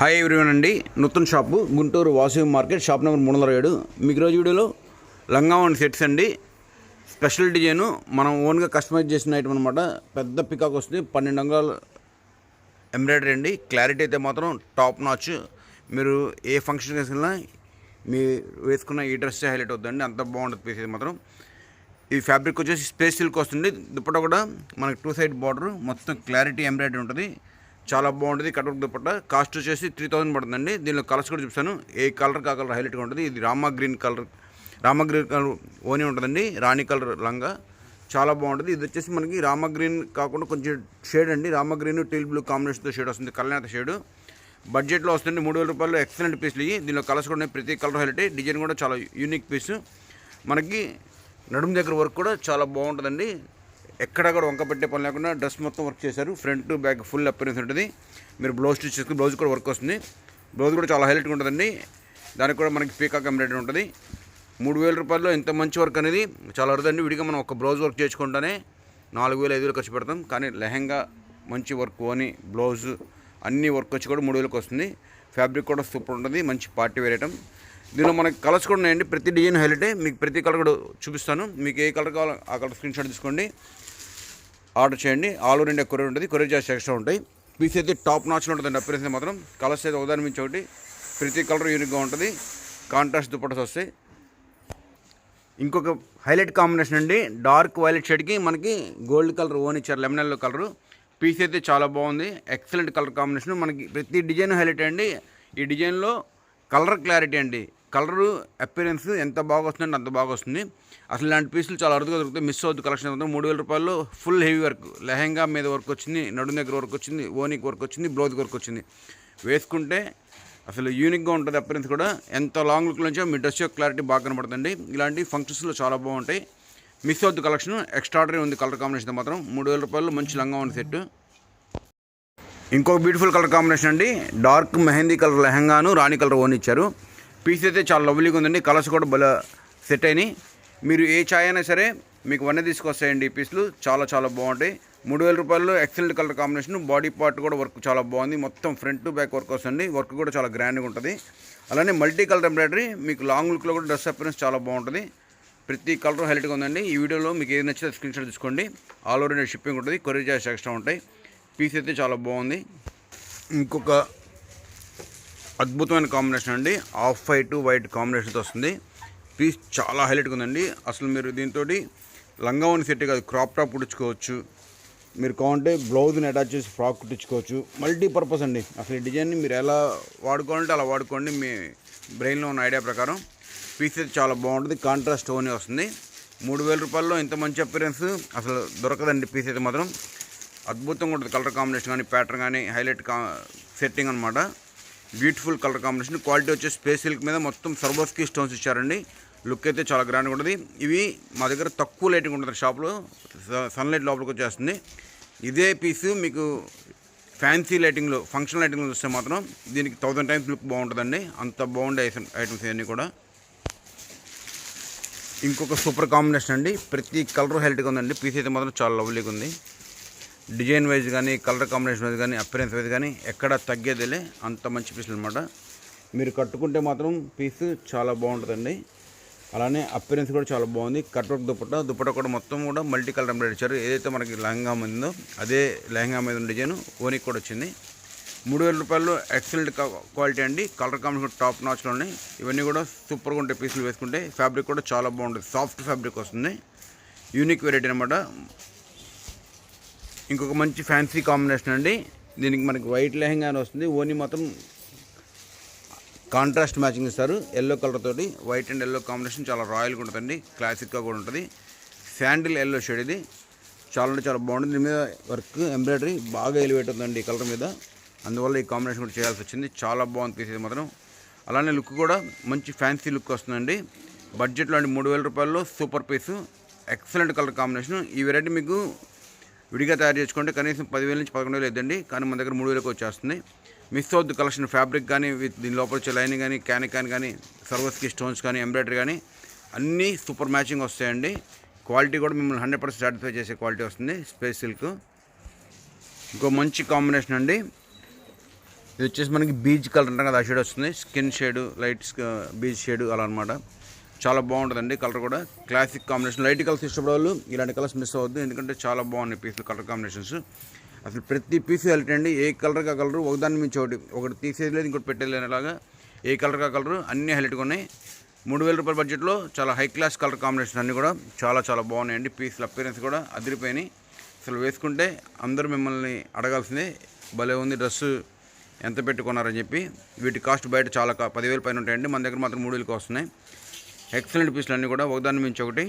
Hi everyone అండి. Nutan shop Guntur Vasavi market shop number 307. మీకు రోజు వీడియోలో లంగావన్ సెట్స్ అండి. స్పెషల్ డిజైను మనం ఓన్గా కస్టమైజ్ చేసిన ఐటమ్ అనమాట. పెద్ద పికాక్ వస్తుంది, 12 అంగుళాల ఎంబ్రాయిడరీ అండి. క్లారిటీ అయితే మాత్రం టాప్ నాచ్. మీరు ఏ ఫంక్షన్ వేసుకున్నా మీరు వేసుకున్న ఈ డ్రెస్ హైలైట్ అవుతుందండి. అంత బాగుంటుంది పీస్ అయితే మాత్రం. ఈ ఫ్యాబ్రిక్ వచ్చేసి స్పేస్ సిల్క్ వస్తుంది. దుపట్టా కూడా మనకి 2 సైడ్ బార్డర్, మొత్తం క్లారిటీ ఎంబ్రాయిడరీ ఉంటుంది. చాలా బాగుంటుంది. కట్వర్క్ దుపట్టా. కాస్ట్ వచ్చేసి 3000 పడుతుందండి. దీనిలో కలర్స్ కూడా చూపిస్తాను. ఏ కలర్ కా కలర్ హైలైట్గా ఉంటుంది. ఇది రామా గ్రీన్ కలర్ ఓనీ ఉంటుందండి. రాణి కలర్ లంగా చాలా బాగుంటుంది. ఇది వచ్చేసి మనకి రామా గ్రీన్ కాకుండా కొంచెం షేడ్ అండి. రామా గ్రీన్ టీల్ బ్లూ కాంబినేషన్తో షేడ్ వస్తుంది. కల్యాణ షేడ్ బడ్జెట్లో వస్తుంది. 3000 రూపాయలు ఎక్సలెంట్ పీస్లు ఇవి. దీనిలో కలర్స్ కూడా ఉన్నాయి. ప్రతి కలర్ హైలైట్. డిజైన్ కూడా చాలా యూనిక్ పీస్. మనకి నడుము దగ్గర వర్క్ కూడా చాలా బాగుంటుందండి. ఎక్కడ కూడా వంక పెట్టే పని లేకుండా డ్రెస్ మొత్తం వర్క్ చేశారు. ఫ్రంట్ బ్యాక్ ఫుల్ అపిరెన్స్ ఉంటుంది. మీరు బ్లౌజ్ స్టిచ్ చేసుకుని బ్లౌజ్ కూడా వర్క్ వస్తుంది. బ్లౌజ్ కూడా చాలా హైలైట్గా ఉంటుందండి. దానికి కూడా మనకి పీకాక్ ఎంబ్రాయిడరీ ఉంటుంది. 3000 రూపాయల్లో ఇంత మంచి వర్క్ అనేది చాలా అరుదండి. విడిగా మనం ఒక బ్లౌజ్ వర్క్ చేసుకుంటానే 4000-5000 ఖర్చు పెడతాం. కానీ లెహంగా మంచి వర్క్ ఓని బ్లౌజ్ అన్ని వర్క్ వచ్చి కూడా 3000కి వస్తుంది. ఫ్యాబ్రిక్ కూడా సూపర్ ఉంటుంది. మంచి పార్టీ వేర్ ఐటమ్. దీనిలో మనకి కలర్స్ కూడా ఉన్నాయండి. ప్రతి డిజైన్ హైలైటే. మీకు ప్రతి కలర్ కూడా చూపిస్తాను. మీకు ఏ కలర్ కావాలో ఆ కలర్ స్క్రీన్ షాట్ తీసుకోండి, ఆర్డర్ చేయండి. ఆల్ ఓవర్ ఇండియా కొరియర్ ఉంటుంది. కొరియర్ చార్జ్ ఎక్స్ట్రా ఉంటాయి. పీస్ అయితే టాప్ నాచ్లో ఉంటుందండి. అపిరెన్స్ మాత్రం కలర్స్ అయితే ఉదాహరణ మించి ఒకటి. ప్రతి కలర్ యూనిక్గా ఉంటుంది. కాంట్రాస్ట్ దుపట్టాస్ వస్తాయి. ఇంకొక హైలైట్ కాంబినేషన్ అండి. డార్క్ వైలెట్ షేడ్కి మనకి గోల్డ్ కలర్ ఓన్ ఇచ్చారు. Lemon yellow colour. పీస్ అయితే చాలా బాగుంది. Excellent colour combination. మనకి ప్రతి డిజైన్ హైలైట్ అండి. ఈ డిజైన్లో కలర్ క్లారిటీ అండి. కలరు అపిరెన్స్ ఎంత బాగా వస్తుందంటే అంత బాగా వస్తుంది. అసలు ఇలాంటి పీసులు చాలా అరుదుగా దొరుకుతాయి. మిస్ అవుతుంది. కలెక్షన్ అవుతుంది. 3000 రూపాయల్లో ఫుల్ హెవీ వర్క్. లెహంగా మీద వర్క్ వచ్చింది, నడుము దగ్గర వర్క్ వచ్చింది, ఓనీకి వర్క్ వచ్చింది, బ్లౌజ్కి వర్క్ వచ్చింది. వేసుకుంటే అసలు యూనిక్గా ఉంటుంది. అపిరెన్స్ కూడా ఎంత లాంగ్ లుక్ నుంచో మీ డ్రెస్ యొక్క క్లారిటీ బాగా కనబడుతుంది. ఇలాంటి ఫంక్షన్స్లో చాలా బాగుంటాయి. మిస్ అవుతుంది. కలెక్షన్ ఎక్స్ట్రాడరీ ఉంది. కలర్ కాంబినేషన్ మాత్రం 3000 రూపాయలు మంచి లంగా ఉంది సెట్. ఇంకొక బ్యూటిఫుల్ కలర్ కాంబినేషన్ అండి. డార్క్ మెహందీ కలర్ లెహంగాను రాణి కలర్ ఓన్ ఇచ్చారు. పీస్ అయితే చాలా లవ్లీగా ఉందండి. కలర్స్ కూడా బాగా సెట్ అయినాయి. మీరు ఏ ఛాయ్ అయినా సరే మీకు వన్నే తీసుకొస్తాయండి. ఈ పీసులు చాలా చాలా బాగుంటాయి. 3000 రూపాయల్లో excellent colour combination. Body part కూడా వర్క్ చాలా బాగుంది. మొత్తం ఫ్రంట్ టు బ్యాక్ వర్క్ వస్తుంది. వర్క్ కూడా చాలా గ్రాండ్గా ఉంటుంది. అలానే మల్టీ కలర్ ఎంబ్రాయిడరీ. మీకు లాంగ్ లుక్లో కూడా డ్రెస్ అపిరెన్స్ చాలా బాగుంటుంది. ప్రతి కలర్ హైలైట్గా ఉందండి. ఈ వీడియోలో మీకు ఏది నచ్చితే స్క్రీన్ షాట్ తీసుకోండి. ఆల్ ఓవర్ ఇండియా షిప్పింగ్ ఉంటుంది. కొరియర్ చార్జ్ ఎక్స్ట్రా ఉంటాయి. పీస్ అయితే చాలా బాగుంది. ఇంకొక అద్భుతమైన కాంబినేషన్ అండి. ఆఫ్ వైట్ వైట్ కాంబినేషన్తో వస్తుంది. పీస్ చాలా హైలైట్గా ఉందండి. అసలు మీరు దీంతో లంగావని సెట్ కాదు, క్రాప్ టాప్ కుట్టించుకోవచ్చు. మీరు కావాలంటే బ్లౌజ్ని అటాచ్ చేసి ఫ్రాక్ కుట్టించుకోవచ్చు. మల్టీపర్పస్ అండి. అసలు ఈ డిజైన్ని మీరు ఎలా వాడుకోవాలంటే అలా వాడుకోండి మీ బ్రెయిన్లో ఉన్న ఐడియా ప్రకారం. పీస్ అయితే చాలా బాగుంటుంది. కాంట్రాస్ట్ ఓనీ వస్తుంది. 3000 రూపాయల్లో ఇంత మంచి అపిరెన్స్ అసలు దొరకదండి. పీస్ అయితే మాత్రం అద్భుతంగా ఉంటుంది. కలర్ కాంబినేషన్ కానీ ప్యాటర్న్ కానీ హైలైట్ సెట్టింగ్ అనమాట. Beautiful colour combination. క్వాలిటీ వచ్చి స్పేస్ సిల్క్ మీద మొత్తం సర్వోస్కి స్టోన్స్ ఇచ్చారండి. లుక్ అయితే చాలా గ్రాండ్గా ఉంటుంది. ఇవి మా దగ్గర తక్కువ లైటింగ్ ఉంటుంది. షాప్లో సన్లైట్ లోపలికి వచ్చేస్తుంది. ఇదే పీసు మీకు ఫ్యాన్సీ లైటింగ్లో ఫంక్షన్ లైటింగ్లో చూస్తే మాత్రం దీనికి 1000 టైమ్స్ లుక్ బాగుంటుందండి. అంత బాగుండే ఐటమ్స్ ఇవన్నీ కూడా. ఇంకొక సూపర్ కాంబినేషన్ అండి. ప్రతి కలర్ హైలైట్గా ఉందండి. పీస్ అయితే మాత్రం చాలా లవ్లీగా ఉంది. డిజైన్ వైజ్ కానీ కలర్ కాంబినేషన్ వైజ్ కానీ అపిరెన్స్ వైజ్ కానీ ఎక్కడ తగ్గేదిలే. అంత మంచి పీసులు అనమాట. మీరు కట్టుకుంటే మాత్రం పీసు చాలా బాగుంటుందండి. అలానే అపిరెన్స్ కూడా చాలా బాగుంది. కట్వర్క్ దుపట్టా కూడా మొత్తం కూడా మల్టీ కలర్ ఎంబ్రాయిడరీ ఇచ్చారు. ఏదైతే మనకి లెహంగా మీద ఉందో అదే లెహంగా మీద ఉన్న డిజైన్ ఓనికి కూడా వచ్చింది. 3000 రూపాయలు ఎక్సలెంట్ క్వాలిటీ అండి. కలర్ కాంబినేషన్ టాప్ నాచ్లో ఉన్నాయి. ఇవన్నీ కూడా సూపర్గా ఉంటాయి. పీసులు వేసుకుంటే ఫ్యాబ్రిక్ కూడా చాలా బాగుంటుంది. సాఫ్ట్ ఫ్యాబ్రిక్ వస్తుంది. యూనిక్ వెరైటీ అనమాట. ఇంకొక మంచి ఫ్యాన్సీ కాంబినేషన్ అండి. దీనికి మనకి వైట్ లెహంగా వస్తుంది. ఓనీ మాత్రం కాంట్రాస్ట్ మ్యాచింగ్ ఇస్తారు. ఎల్లో కలర్ తోటి వైట్ అండ్ ఎల్లో కాంబినేషన్ చాలా రాయల్గా ఉంటుందండి. క్లాసిక్గా కూడా ఉంటుంది. శాండిల్ ఎల్లో షేడ్ ఇది. చాలా అంటే చాలా బాగుంటుంది. దీని మీద వర్క్ ఎంబ్రాయిడరీ బాగా ఎలివేట్ అవుతుందండి ఈ కలర్ మీద. అందువల్ల ఈ కాంబినేషన్ కూడా చేయాల్సి వచ్చింది. చాలా బాగుంది పీస్ మాత్రం. అలానే లుక్ కూడా మంచి ఫ్యాన్సీ లుక్ వస్తుందండి. బడ్జెట్లో అంటే 3000 రూపాయల్లో super piece. Excellent colour combination. ఈ వెరైటీ మీకు విడిగా తయారు చేసుకుంటే కనీసం 10,000 నుంచి 11,000 అవుతుందండి. కానీ మన దగ్గర 3,000కి వచ్చేస్తుంది. మిస్ అవుద్ది కలెక్షన్. ఫ్యాబ్రిక్ కానీ దీని లోపల వచ్చే లైనింగ్ కానీ క్యానికాన్ కానీ సర్వస్కి స్టోన్స్ కానీ ఎంబ్రాయిడరీ కానీ అన్నీ సూపర్ మ్యాచింగ్ వస్తాయండి. క్వాలిటీ కూడా మిమ్మల్ని 100% సాటిస్ఫై చేసే క్వాలిటీ వస్తుంది. స్పేస్ సిల్క్ ఇంకో మంచి కాంబినేషన్ అండి. ఇది వచ్చేసి మనకి బీచ్ కలర్ అంటాం కదా, ఆ షేడ్ వస్తుంది. Skin shade, light beach shade అలా అనమాట. చాలా బాగుంటుందండి కలర్ కూడా. Classic combination. లైట్ కలర్స్ ఇష్టపడే వాళ్ళు ఇలాంటి కలర్స్ మిస్ అవ్వద్దు, ఎందుకంటే చాలా బాగున్నాయి పీసులు, కలర్ కాంబినేషన్స్. అసలు ప్రతి పీసు హైలైట్ అండి. ఏ కలర్కి ఆ కలర్, ఒకదాన్ని మించి ఒకటి తీసేది లేదు, ఇంకోటి పెట్టేది లేనిలాగా ఏ కలర్కి ఆ కలర్ అన్నీ హైలైట్గా ఉన్నాయి. 3000 రూపాయల బడ్జెట్లో చాలా హై క్లాస్ కలర్ కాంబినేషన్ అన్నీ కూడా చాలా చాలా బాగున్నాయండి. పీసుల అపీరెన్స్ కూడా అదిరిపోయినాయి. అసలు వేసుకుంటే అందరూ మిమ్మల్ని అడగాల్సిందే, భలే ఉంది డ్రెస్సు, ఎంత పెట్టుకున్నారని చెప్పి. వీటి కాస్ట్ బయట చాలా 10,000 పైన ఉంటాయండి, మన దగ్గర మాత్రం 3,000కి వస్తున్నాయి. ఎక్సలెంట్ పీసులు అన్నీ కూడా ఒకదాన్ని మించి ఒకటి.